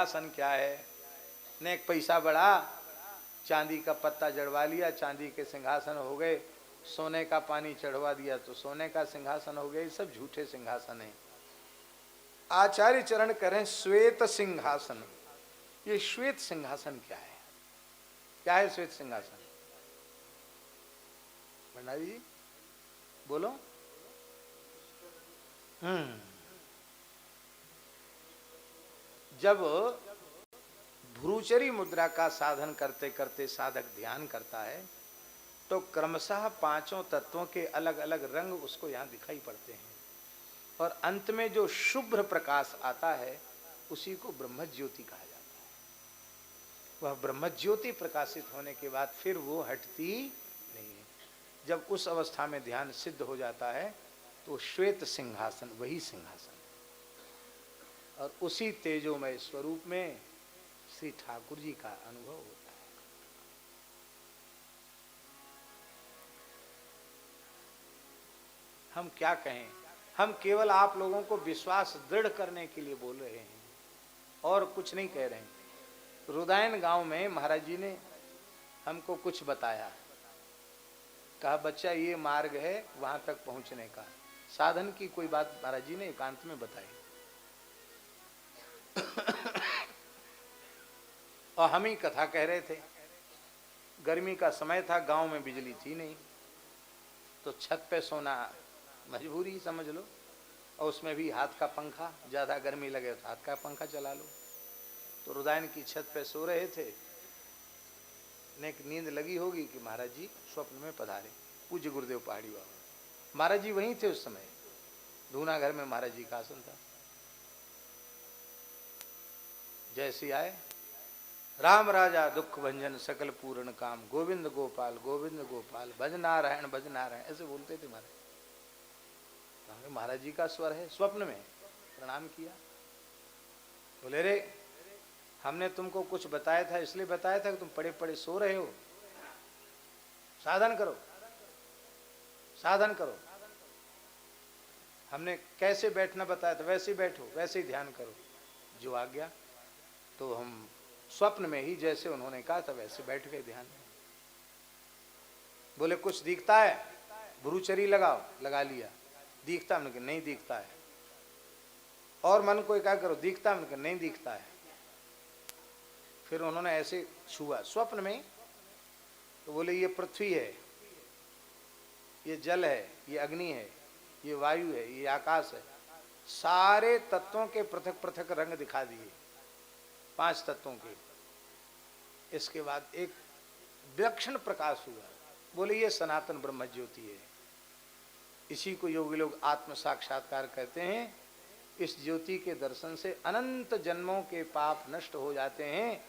सिंहासन क्या है। नेक पैसा बढ़ा, चांदी का पत्ता जड़वा लिया, चांदी के सिंहासन हो गए। सोने का पानी चढ़वा दिया तो सोने का सिंहासन हो गया। ये सब झूठे सिंहासन हैं। आचार्य चरण करें श्वेत सिंहासन। ये श्वेत सिंहासन क्या है? क्या है श्वेत सिंहासन? भंडारी जी बोलो। जब भ्रूचरी मुद्रा का साधन करते करते साधक ध्यान करता है तो क्रमशः पांचों तत्वों के अलग अलग रंग उसको यहाँ दिखाई पड़ते हैं, और अंत में जो शुभ्र प्रकाश आता है उसी को ब्रह्म ज्योति कहा जाता है। वह ब्रह्म ज्योति प्रकाशित होने के बाद फिर वो हटती नहीं है। जब उस अवस्था में ध्यान सिद्ध हो जाता है तो श्वेत सिंहासन वही सिंहासन है, और उसी तेजोमय स्वरूप में श्री ठाकुर जी का अनुभव होता है। हम क्या कहें, हम केवल आप लोगों को विश्वास दृढ़ करने के लिए बोल रहे हैं और कुछ नहीं कह रहे हैं। रुदायन गांव में महाराज जी ने हमको कुछ बताया, कहा बच्चा ये मार्ग है वहां तक पहुंचने का। साधन की कोई बात महाराज जी ने एकांत में बताई और हम ही कथा कह रहे थे। गर्मी का समय था, गांव में बिजली थी नहीं, तो छत पे सोना मजबूरी समझ लो, और उसमें भी हाथ का पंखा, ज़्यादा गर्मी लगे तो हाथ का पंखा चला लो। तो रुदायन की छत पे सो रहे थे, ने नींद लगी होगी कि महाराज जी स्वप्न में पधारे। पूज्य गुरुदेव पहाड़ी बाबा महाराज जी वहीं थे उस समय। धूना घर में महाराज जी का आसन था। जैसे आए, राम राजा दुख भंजन सकल पूर्ण काम, गोविंद गोपाल भज नारायण भज नारायण, ऐसे बोलते थे महाराज। महाराज जी का स्वर है। स्वप्न में प्रणाम किया, बोले रे हमने तुमको कुछ बताया था, इसलिए बताया था कि तुम पड़े पड़े सो रहे हो, साधन करो साधन करो। हमने कैसे बैठना बताया था, वैसे ही बैठो, वैसे ही ध्यान करो। जो आ गया तो हम स्वप्न में ही जैसे उन्होंने कहा था वैसे बैठ गए ध्यान में। बोले कुछ दिखता है, भ्रूचरी लगाओ, लगा लिया। दिखता, हमने कहा नहीं दिखता है। और मन को क्या करो, दिखता, हमने कहा नहीं दिखता है। फिर उन्होंने ऐसे छुआ स्वप्न में, तो बोले ये पृथ्वी है, ये जल है, ये अग्नि है, ये वायु है, ये आकाश है। सारे तत्वों के पृथक पृथक रंग दिखा दिए, 5 तत्वों के। इसके बाद एक विलक्षण प्रकाश हुआ। बोले ये सनातन ब्रह्म ज्योति है। इसी को योगी लोग आत्म साक्षात्कार कहते हैं। इस ज्योति के दर्शन से अनंत जन्मों के पाप नष्ट हो जाते हैं।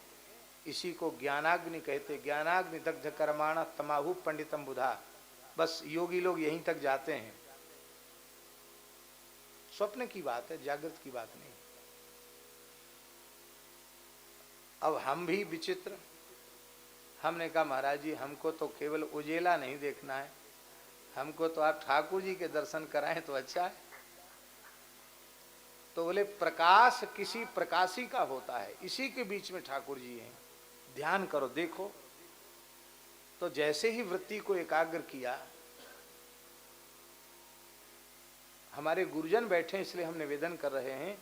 इसी को ज्ञानाग्नि कहते। ज्ञानाग्नि दग्ध कर्माण तमाहु पंडितम बुधा। बस योगी लोग यहीं तक जाते हैं। स्वप्न की बात है, जागृत की बात नहीं। अब हम भी विचित्र, हमने कहा महाराज जी हमको तो केवल उजेला नहीं देखना है, हमको तो आप ठाकुर जी के दर्शन कराएं तो अच्छा है। तो बोले प्रकाश किसी प्रकाशी का होता है, इसी के बीच में ठाकुर जी हैं, ध्यान करो देखो। तो जैसे ही वृत्ति को एकाग्र किया, हमारे गुरुजन बैठे इसलिए हम निवेदन कर रहे हैं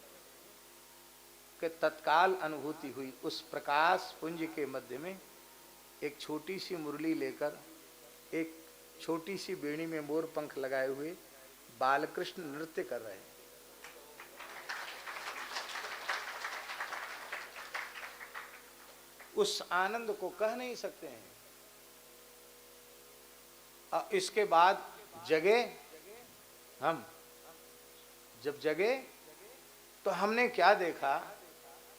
कि तत्काल अनुभूति हुई। उस प्रकाश पुंज के मध्य में एक छोटी सी मुरली लेकर, एक छोटी सी बेणी में मोर पंख लगाए हुए बालकृष्ण नृत्य कर रहे हैं। उस आनंद को कह नहीं सकते हैं। इसके बाद जगे हम, जब जगे तो हमने क्या देखा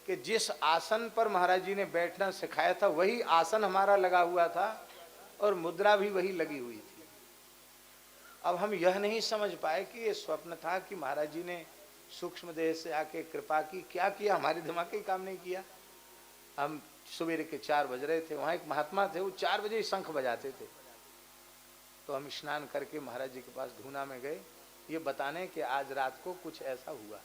कि जिस आसन पर महाराज जी ने बैठना सिखाया था वही आसन हमारा लगा हुआ था और मुद्रा भी वही लगी हुई थी। अब हम यह नहीं समझ पाए कि ये स्वप्न था कि महाराज जी ने सूक्ष्म देह से आके कृपा की। क्या किया, हमारे दिमाग ही काम नहीं किया। हम सवेरे के 4 बज रहे थे, वहाँ एक महात्मा थे, वो 4 बजे शंख बजाते थे। तो हम स्नान करके महाराज जी के पास धूना में गए, ये बताने कि आज रात को कुछ ऐसा हुआ।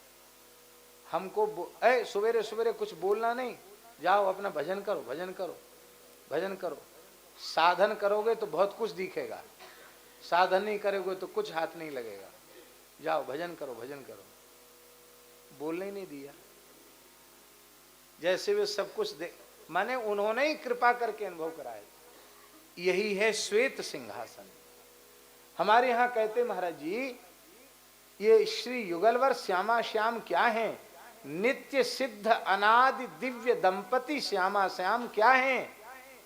हमको सवेरे सवेरे कुछ बोलना नहीं, जाओ अपना भजन करो, भजन करो, भजन करो। साधन करोगे तो बहुत कुछ दिखेगा, साधन नहीं करोगे तो कुछ हाथ नहीं लगेगा। जाओ भजन करो, भजन करो। बोलने ही नहीं दिया। जैसे वे सब कुछ माने उन्होंने ही कृपा करके अनुभव कराया। यही है श्वेत सिंहासन। हमारे यहाँ कहते महाराज जी, ये श्री युगलवर श्यामा श्याम क्या है? नित्य सिद्ध अनादि दिव्य दंपति श्यामा श्याम क्या है?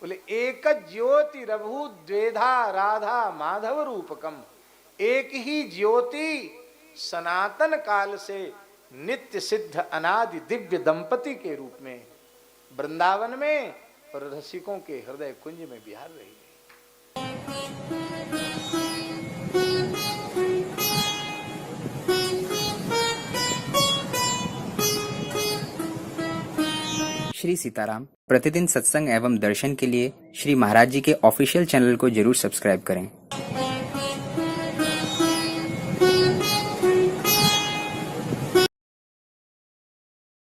बोले एक ज्योति रभु द्वेधा राधा माधव रूपकम। एक ही ज्योति सनातन काल से नित्य सिद्ध अनादि दिव्य दंपति के रूप में वृंदावन में और रसिकों के हृदय कुंज में विहार रही है। श्री सीताराम प्रतिदिन सत्संग एवं दर्शन के लिए श्री महाराज जी के ऑफिशियल चैनल को जरूर सब्सक्राइब करें।